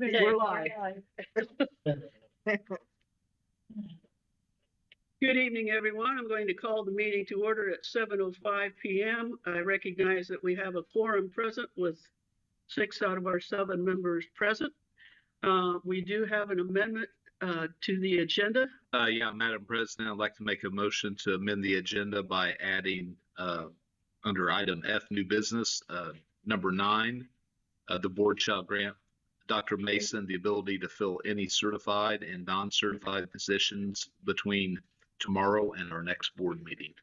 We're live. Good evening, everyone. I'm going to call the meeting to order at 7:05 p.m. I recognize that we have a quorum present with 6 out of our 7 members present. We do have an amendment to the agenda. Yeah, Madam President, I'd like to make a motion to amend the agenda by adding under item F, new business, number 9, the board shall grant Dr. Mason the ability to fill any certified and non-certified positions between tomorrow and our next board meeting.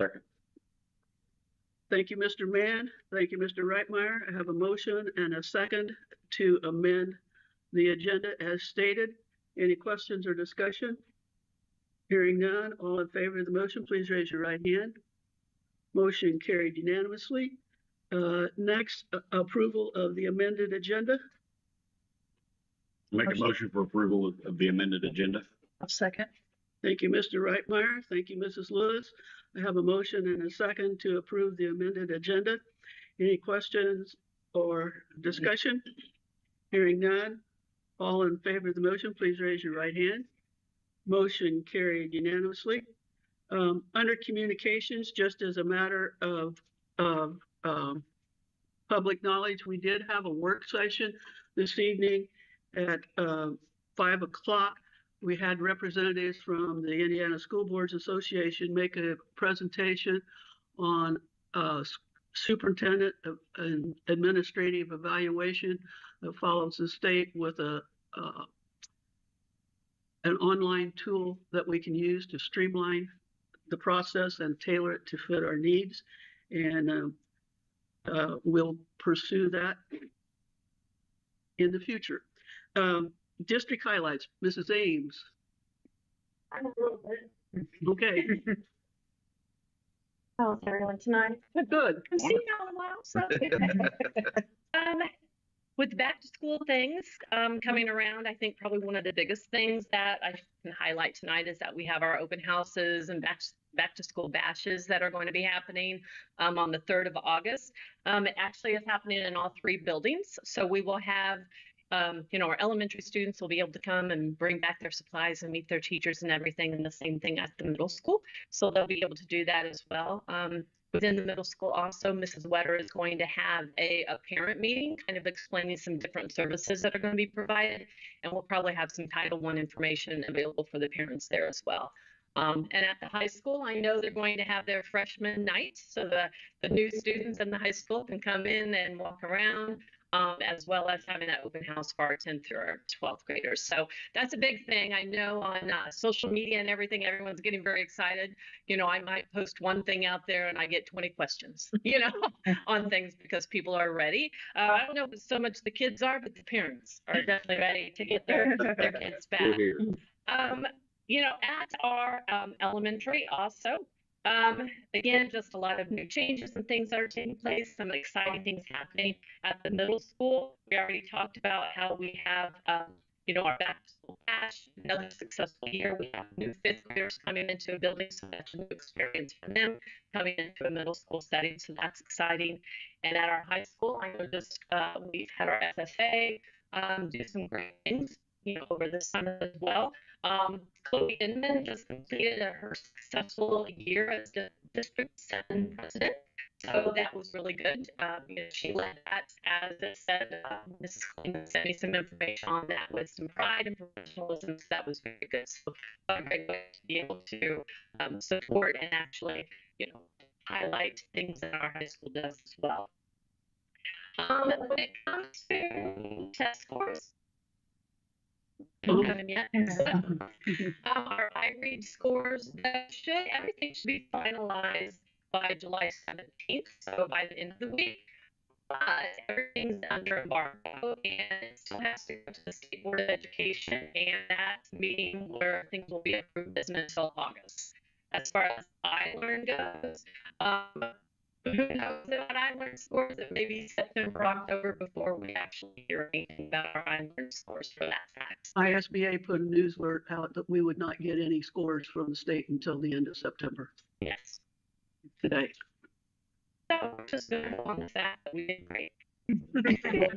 Second. Thank you, Mr. Mann. Thank you, Mr. Reitmeyer. I have a motion and a second to amend the agenda as stated. Any questions or discussion? Hearing none, all in favor of the motion, please raise your right hand. Motion carried unanimously. Next, approval of the amended agenda. Make a motion for approval of the amended agenda. I'll second. Thank you, Mr. Reitmeyer. Thank you, Mrs. Lewis. I have a motion and a second to approve the amended agenda. Any questions or discussion? Hearing none, all in favor of the motion, please raise your right hand. Motion carried unanimously. Under communications, just as a matter of public knowledge, we did have a work session this evening at 5 o'clock. We had representatives from the Indiana School Boards Association make a presentation on superintendent and administrative evaluation that follows the state with an online tool that we can use to streamline the process and tailor it to fit our needs. And we'll pursue that in the future. District highlights, Mrs. Ames. Okay. How's everyone tonight? Good. I've seen you all in a while, so. With back to school things coming around, I think probably one of the biggest things that I can highlight tonight is that we have our open houses and back to school bashes that are going to be happening on the 3rd of August. It actually is happening in all 3 buildings. So we will have our elementary students will be able to come and bring back their supplies and meet their teachers and everything, and the same thing at the middle school. So they'll be able to do that as well. Within the middle school also, Mrs. Wetter is going to have a parent meeting kind of explaining some different services that are going to be provided, and we'll probably have some Title I information available for the parents there as well. And at the high school, I know they're going to have their freshman night, so the new students in the high school can come in and walk around, as well as having that open house for our 10th through our 12th graders. So that's a big thing. I know on social media and everything, everyone's getting very excited. I might post one thing out there and I get 20 questions, on things because people are ready. I don't know if it's so much the kids are, but the parents are definitely ready to get their kids back. At our elementary also, again, just a lot of new changes and things that are taking place, some exciting things happening at the middle school. We already talked about how we have, our back to school bash, another successful year. We have new 5th graders coming into a building, so that's a new experience for them coming into a middle school setting, so that's exciting. And at our high school, I know just we've had our SFA do some great things, over the summer as well. Chloe Inman just completed her successful year as the District 7 president, so that was really good. She led that, as I said, Mrs. Clinton sent me some information on that with some pride and professionalism, so that was very good. So a great way to be able to support and actually, highlight things that our high school does as well. When it comes to test scores, yet. Our iRead scores, everything should be finalized by July 17th, so by the end of the week. But everything's under embargo, and it still has to go to the State Board of Education, and that meeting where things will be approved isn't until August. As far as iLearn goes, who knows about iLearn scores? It may be September, October before we actually hear anything about our iLearn scores for that fact. ISBA put a news alert out that we would not get any scores from the state until the end of September. Yes. Today. So we're just going to go on the fact that we did great. We did.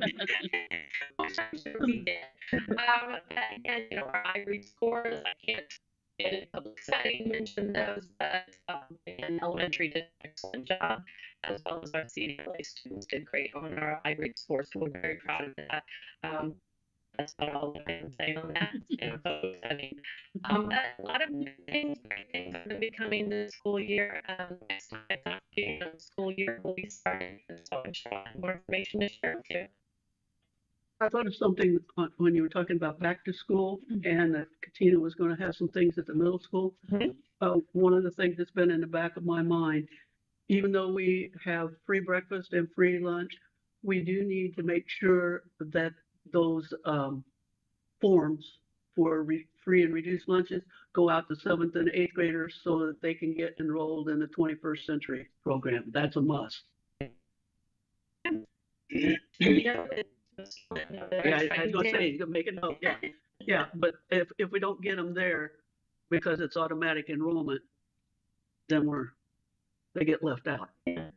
Again, our iRead scores, I can't in a public setting mention those, but again, elementary did an excellent job, as well as our CDLA students did great on our iRead scores, so we're very proud of that. That's about all I can say on that. I mean, a lot of new things, great things are going to be coming this school year. Next time I talk to you, the school year will be starting, and so I'm sure I'll have more information to share with you. I thought of something when you were talking about back to school and that Katina was going to have some things at the middle school. One of the things that's been in the back of my mind, even though we have free breakfast and free lunch, we do need to make sure that those forms for free and reduced lunches go out to 7th and 8th graders so that they can get enrolled in the 21st century program. That's a must. Yeah, I was gonna say, you can make a note, yeah. Yeah, but if we don't get them there because it's automatic enrollment, then they get left out. I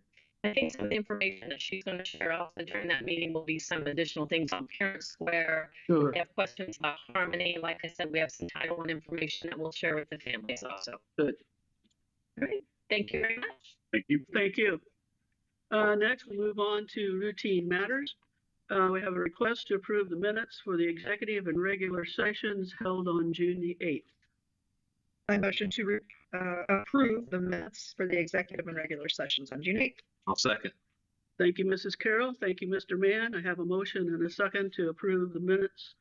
think some of the information that she's going to share also during that meeting will be some additional things on Parent Square. Sure. If they have questions about Harmony, like I said, we have some Title I information that we'll share with the families also. Good. All right. Thank you very much. Thank you. Thank you. Next, we move on to routine matters. We have a request to approve the minutes for the executive and regular sessions held on June the 8th. I motion to approve the minutes for the executive and regular sessions on June 8th. I'll second. Thank you, Mrs. Carroll. Thank you, Mr. Mann. I have a motion and a second to approve the minutes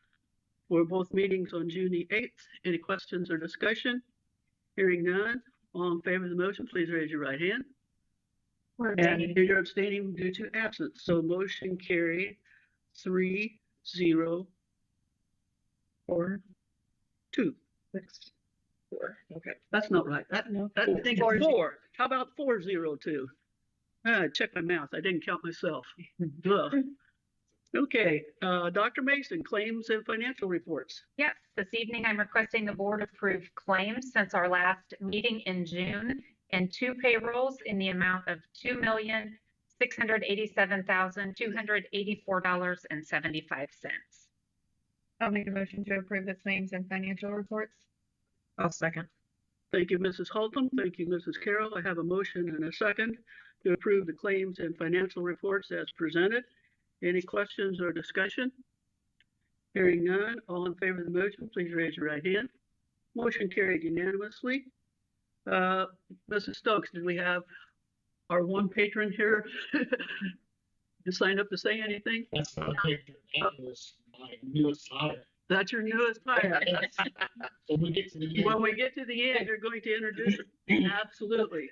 for both meetings on June the 8th. Any questions or discussion? Hearing none. All in favor of the motion, please raise your right hand. And you're abstaining due to absence. So motion carried 3-0-4-2. 4. Okay. That's not right. I think it's 4. How about 4-0-2? Check my math. I didn't count myself. Okay, Dr. Mason, claims and financial reports. Yes, this evening I'm requesting the board approve claims since our last meeting in June and 2 payrolls in the amount of $2,687,284.75. I'll make a motion to approve the claims and financial reports. I'll second. Thank you, Mrs. Holcomb. Thank you, Mrs. Carroll. I have a motion and a second to approve the claims and financial reports as presented. Any questions or discussion? Hearing none, all in favor of the motion, please raise your right hand. Motion carried unanimously. Mrs. Stokes, did we have our one patron here to sign up to say anything? That's not my newest hire. That's your newest hire. So when we get to the end. When we get to the end, you're going to introduce it. Absolutely.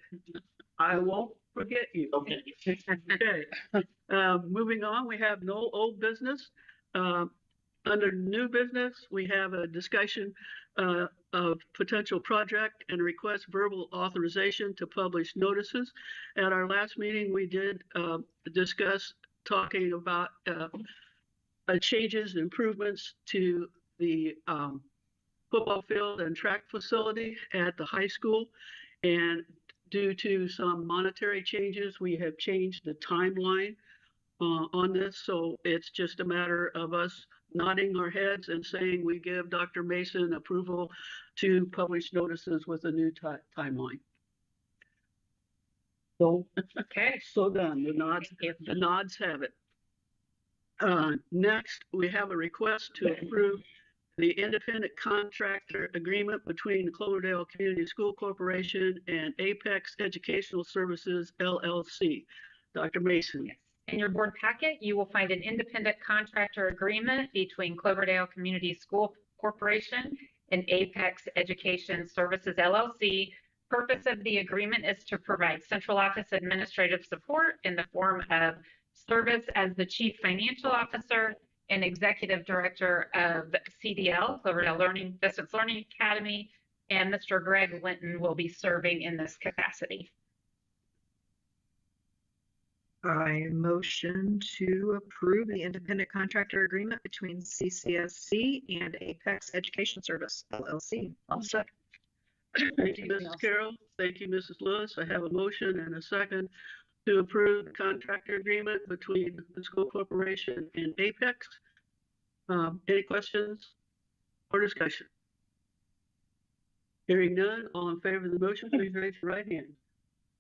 I won't forget you. Okay. Okay. Moving on, we have no old business. Under new business, we have a discussion of potential project and request verbal authorization to publish notices. At our last meeting, we did discuss talking about changes, improvements to the football field and track facility at the high school. And due to some monetary changes, we have changed the timeline on this. So it's just a matter of us nodding our heads and saying we give Dr. Mason approval to publish notices with a new timeline. So, Okay. so done. The nods have it. Next, we have a request to approve the independent contractor agreement between the Cloverdale Community School Corporation and Apex Educational Services, LLC. Dr. Mason. Yes. In your board packet, you will find an independent contractor agreement between Cloverdale Community School Corporation and Apex Education Services, LLC. Purpose of the agreement is to provide central office administrative support in the form of service as the chief financial officer and executive director of CDL, Cloverdale Distance Learning Academy, and Mr. Greg Linton will be serving in this capacity. I motion to approve the independent contractor agreement between CCSC and Apex Education Service, LLC. I'll second. Thank you, Mrs. Carroll. Thank you, Mrs. Lewis. I have a motion and a second to approve the contractor agreement between the school corporation and Apex. Any questions or discussion? Hearing none, all in favor of the motion, please raise your right hand.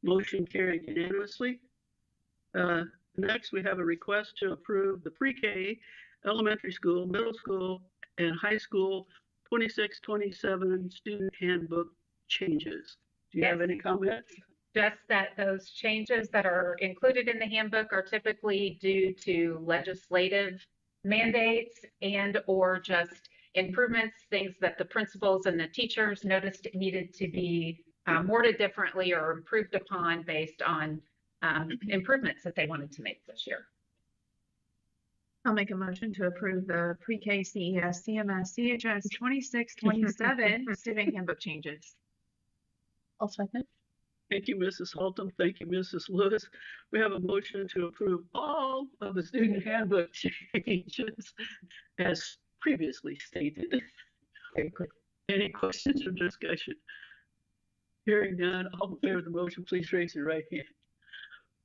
Motion carried unanimously. Next, we have a request to approve the pre-K, elementary school, middle school, and high school 26-27 student handbook changes. Do you have Yes. any comments? Just that those changes that are included in the handbook are typically due to legislative mandates and or just improvements, things that the principals and the teachers noticed needed to be worded differently or improved upon based on improvements that they wanted to make this year. I'll make a motion to approve the pre-K CES CMS CHS 26-27 student handbook changes. I'll second. Thank you, Mrs. Haltom. Thank you, Mrs. Lewis. We have a motion to approve all of the student handbook changes as previously stated. Any questions or discussion? Hearing none, all in favor of the motion, please raise your right hand.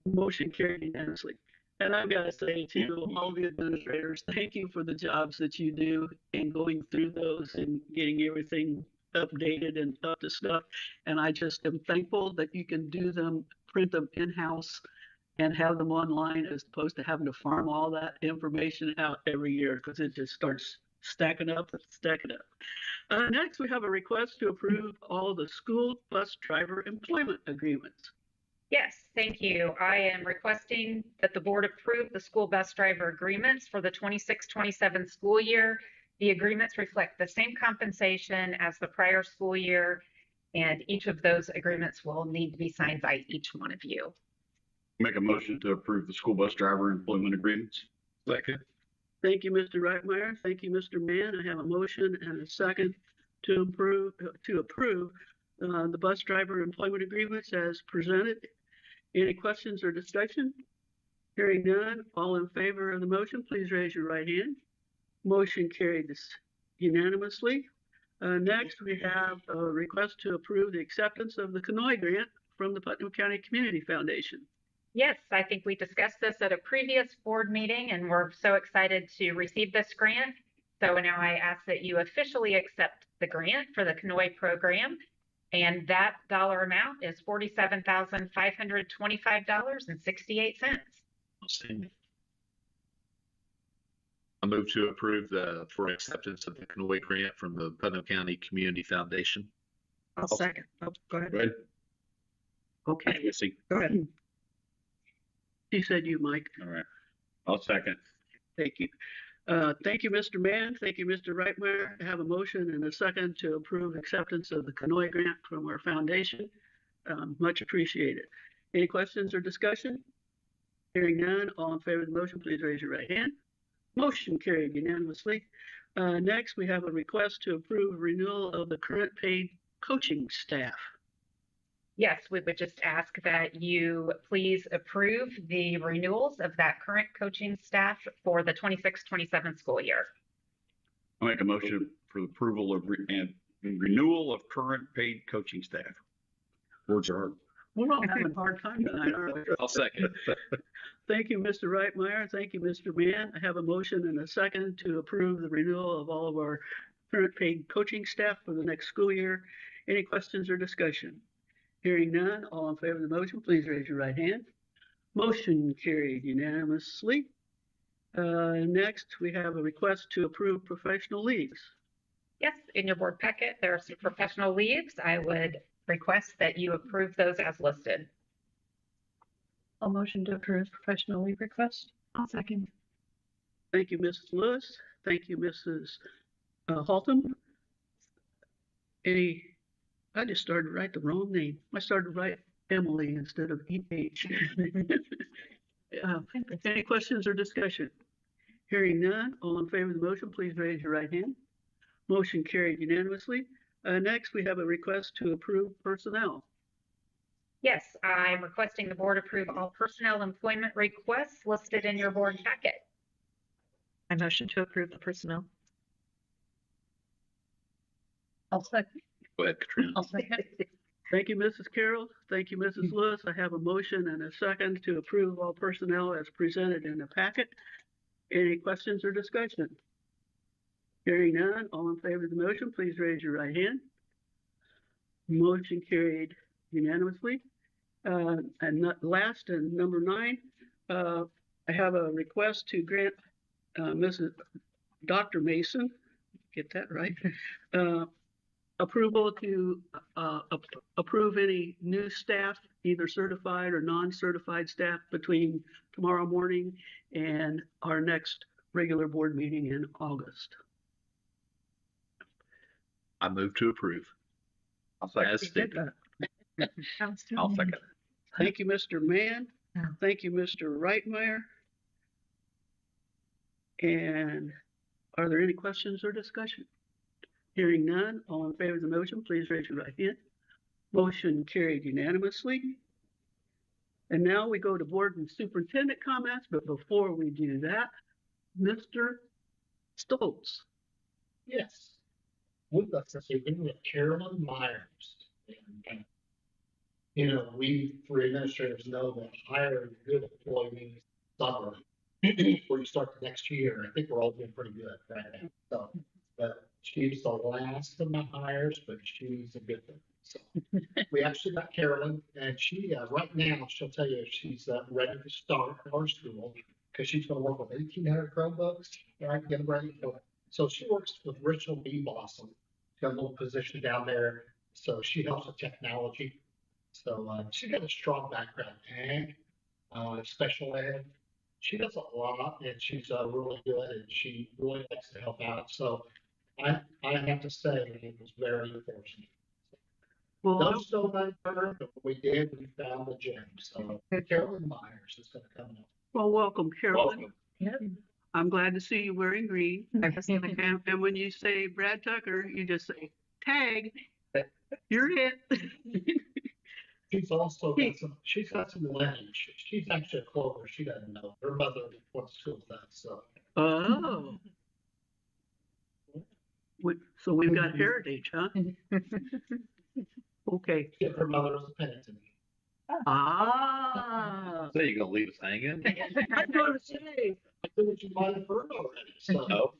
Motion carried unanimously. And I've got to say to all the administrators, thank you for the jobs that you do in going through those and getting everything updated and up to stuff. And I just am thankful that you can do them, print them in-house and have them online as opposed to having to farm all that information out every year because it just starts stacking up and stacking up. Next, we have a request to approve all the school bus driver employment agreements. Yes, thank you. I am requesting that the board approve the school bus driver agreements for the 26-27 school year. The agreements reflect the same compensation as the prior school year, and each of those agreements will need to be signed by each one of you. Make a motion to approve the school bus driver employment agreements. Second. Thank you, Mr. Reitmeyer. Thank you, Mr. Mann. I have a motion and a second to approve the bus driver employment agreements as presented. Any questions or discussion? Hearing none, all in favor of the motion, please raise your right hand. Motion carried unanimously. Next, we have a request to approve the acceptance of the Kenoi grant from the Putnam County Community Foundation. Yes, I think we discussed this at a previous board meeting and we're so excited to receive this grant. So now I ask that you officially accept the grant for the Kenoi program. And that dollar amount is $47,525.68. I move to approve for acceptance of the Kenoi grant from the Putnam County Community Foundation. I'll second. Oh, go ahead. Go ahead. Okay, Go ahead. he said you, Mike. All right. I'll second. Thank you. Thank you, Mr. Mann. Thank you, Mr. Reitmeyer. I have a motion and a second to approve acceptance of the Kenoi grant from our foundation. Much appreciated. Any questions or discussion? Hearing none, all in favor of the motion, please raise your right hand. Motion carried unanimously. Next, we have a request to approve renewal of the current paid coaching staff. Yes, we would just ask that you please approve the renewals of that current coaching staff for the 26-27 school year. I'll make a motion for the approval of and renewal of current paid coaching staff. Words are hard. We're all having a hard time tonight, aren't we? I'll second. Thank you, Mr. Reitmeyer. Thank you, Mr. Mann. I have a motion and a second to approve the renewal of all of our current paid coaching staff for the next school year. Any questions or discussion? Hearing none, all in favor of the motion, please raise your right hand. Motion carried unanimously. Next, we have a request to approve professional leaves. Yes, in your board packet, there are some professional leaves. I would request that you approve those as listed. I'll motion to approve professional leave request. I'll second. Thank you, Mrs. Lewis. Thank you, Mrs. Haltom. I just started to write the wrong name. I started to write Emily instead of E.H. Any questions or discussion? Hearing none, all in favor of the motion, please raise your right hand. Motion carried unanimously. Next, we have a request to approve personnel. Yes, I'm requesting the board approve all personnel employment requests listed in your board packet. I motion to approve the personnel. I'll second. Go ahead, Katrina. I'll second. Thank you, Mrs. Carroll. Thank you, Mrs. Lewis. I have a motion and a second to approve all personnel as presented in the packet. Any questions or discussion? Hearing none, all in favor of the motion, please raise your right hand. Motion carried unanimously. Last and number 9, I have a request to grant Mrs. Dr. Mason, get that right, approval to approve any new staff, either certified or non-certified staff, between tomorrow morning and our next regular board meeting in August. I move to approve. I'll second. As stated. I'll second. Thank you, Mr. Mann. Thank you, Mr. Reitmeyer. And are there any questions or discussion? Hearing none, all in favor of the motion, please raise your right hand. Motion carried unanimously. And now we go to board and superintendent comments, but before we do that, Mr. Stoltz. Yes. With us this evening with Carolyn Myers. And, you know, we three administrators know that hiring a good employee means summer before you start the next year. I think we're all doing pretty good right now. So, but she's the last of my hires, but she's a good one. So we actually got Carolyn, and she right now she'll tell you she's ready to start our school because she's going to work with 1,800 Chromebooks, right? Getting ready for it. So she works with Rachel B. Blossom. She's got a little position down there, so she helps with technology. So she's got a strong background, and special ed. She does a lot, and she's really good, and she really likes to help out. So I have to say it was very fortunate. Well, Don't still not her, but when we did, we found the gem. So Carolyn Myers is going to come up. well, welcome, Carolyn. Welcome. I'm glad to see you wearing green. And when you say Brad Tucker, you just say, tag, you're it. She's also got some lineage. She's actually a Clover. She doesn't know. Her mother went to school with us. So. Oh. So we've got heritage, huh? Okay. Yeah, her mother was a Pennington. Ah. So you're gonna leave us hanging? I'm going to say, I think what you might have heard already. So. No.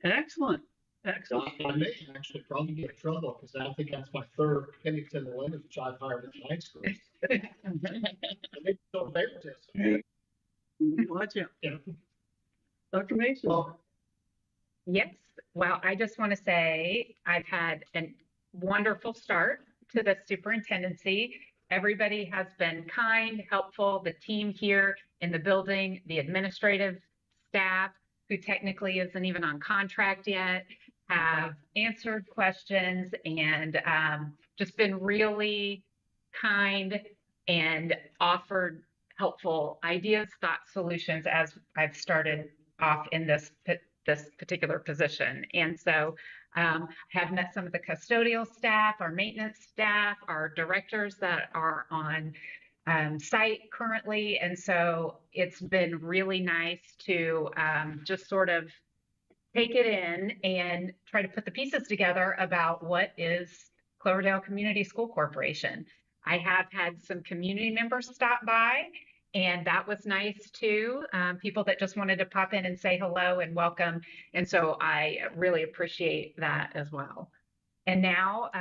excellent. Excellent. I may actually probably get in trouble because I think that's my third Pennington lineage I've hired at high school. I think so favoritism. Watch out. Yeah. Dr. Mason. Well, yes. Well, I just want to say I've had a wonderful start to the superintendency. Everybody has been kind, helpful. The team here in the building, the administrative staff, who technically isn't even on contract yet, have answered questions and just been really kind and offered helpful ideas, thoughts, solutions as I've started off in this particular position. And so I have met some of the custodial staff, our maintenance staff, our directors that are on site currently. And so it's been really nice to just sort of take it in and try to put the pieces together about what is Cloverdale Community School Corporation. I have had some community members stop by, and that was nice too. People that just wanted to pop in and say hello and welcome. And so I really appreciate that as well. And now,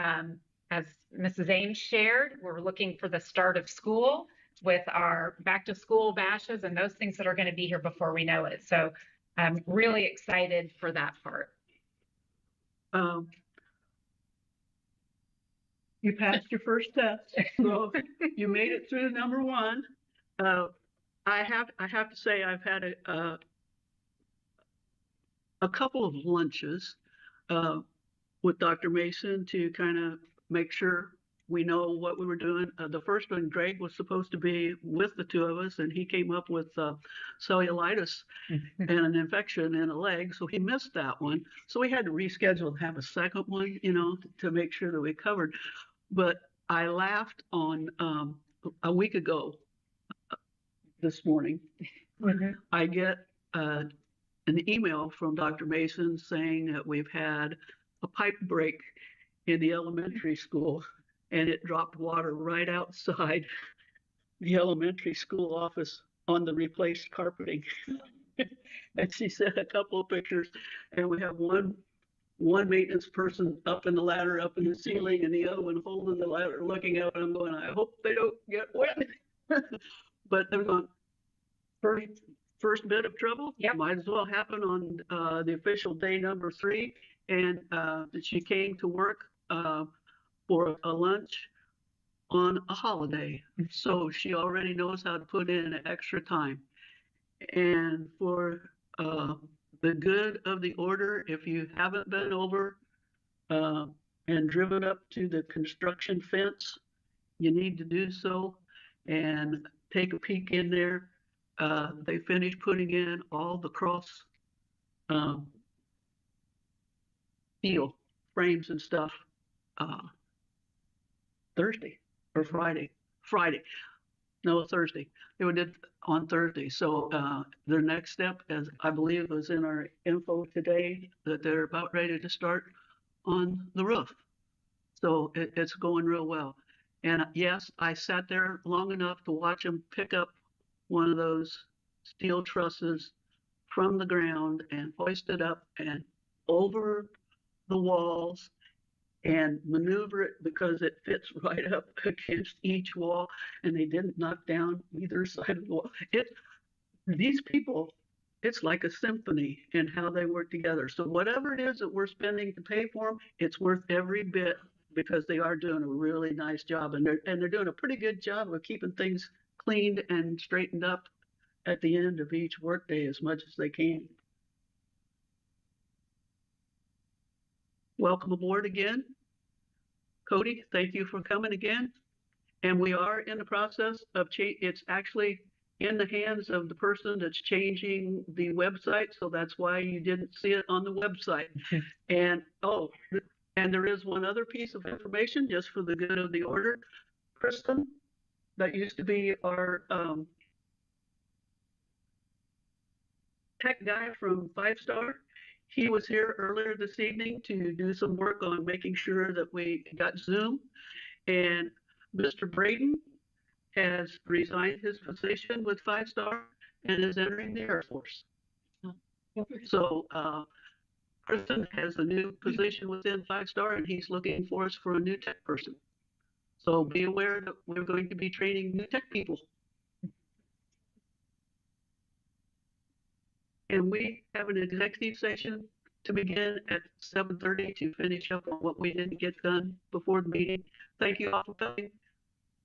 as Mrs. Ames shared, we're looking for the start of school with our back to school bashes and those things that are going to be here before we know it. So I'm really excited for that part. You passed your first test, so you made it through number 1. I have to say I've had a couple of lunches with Dr. Mason to kind of make sure we know what we were doing. The first one, Greg was supposed to be with the two of us, and he came up with cellulitis and an infection in a leg, so he missed that one. So we had to reschedule and have a second one, to make sure that we covered. But I laughed on a week ago this morning. I get an email from Dr. Mason saying that we've had a pipe break in the elementary school and it dropped water right outside the elementary school office on the replaced carpeting. And she sent a couple of pictures, and we have one maintenance person up in the ladder, up in the ceiling, and the other one holding the ladder, looking up. And I'm going, I hope they don't get wet. But they're going, first bit of trouble. Yep. Might as well happen on the official day number 3. And she came to work for a lunch on a holiday. So she already knows how to put in extra time. And for the good of the order, if you haven't been over and driven up to the construction fence, you need to do so and take a peek in there. They finished putting in all the cross steel frames and stuff Thursday or Friday. No, Thursday. They did it on Thursday. So their next step, as I believe was in our info today, that they're about ready to start on the roof. So it's going real well. And yes, I sat there long enough to watch them pick up one of those steel trusses from the ground and hoist it up and over the walls and maneuver it because it fits right up against each wall, and they didn't knock down either side of the wall. These people, it's like a symphony in how they work together. So whatever it is that we're spending to pay for them, it's worth every bit because they are doing a really nice job, and they're doing a pretty good job of keeping things cleaned and straightened up at the end of each workday as much as they can. Welcome aboard again. Cody, thank you for coming again. And we are in the process of it's actually in the hands of the person that's changing the website. So that's why you didn't see it on the website. And and there is one other piece of information just for the good of the order. Kristen, that used to be our tech guy from 5 Star. He was here earlier this evening to do some work on making sure that we got Zoom. And Mr. Braden has resigned his position with 5 Star and is entering the Air Force. So Kristen has a new position within 5 Star, and he's looking for us for a new tech person. So be aware that we're going to be training new tech people. And we have an executive session to begin at 7:30 to finish up on what we didn't get done before the meeting. Thank you all for coming.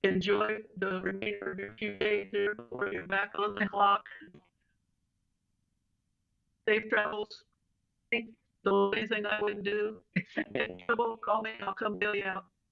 Enjoy the remainder of your few days there before you're back on the clock. Safe travels. The only thing I would do, if you get in trouble, call me, I'll come bail you out.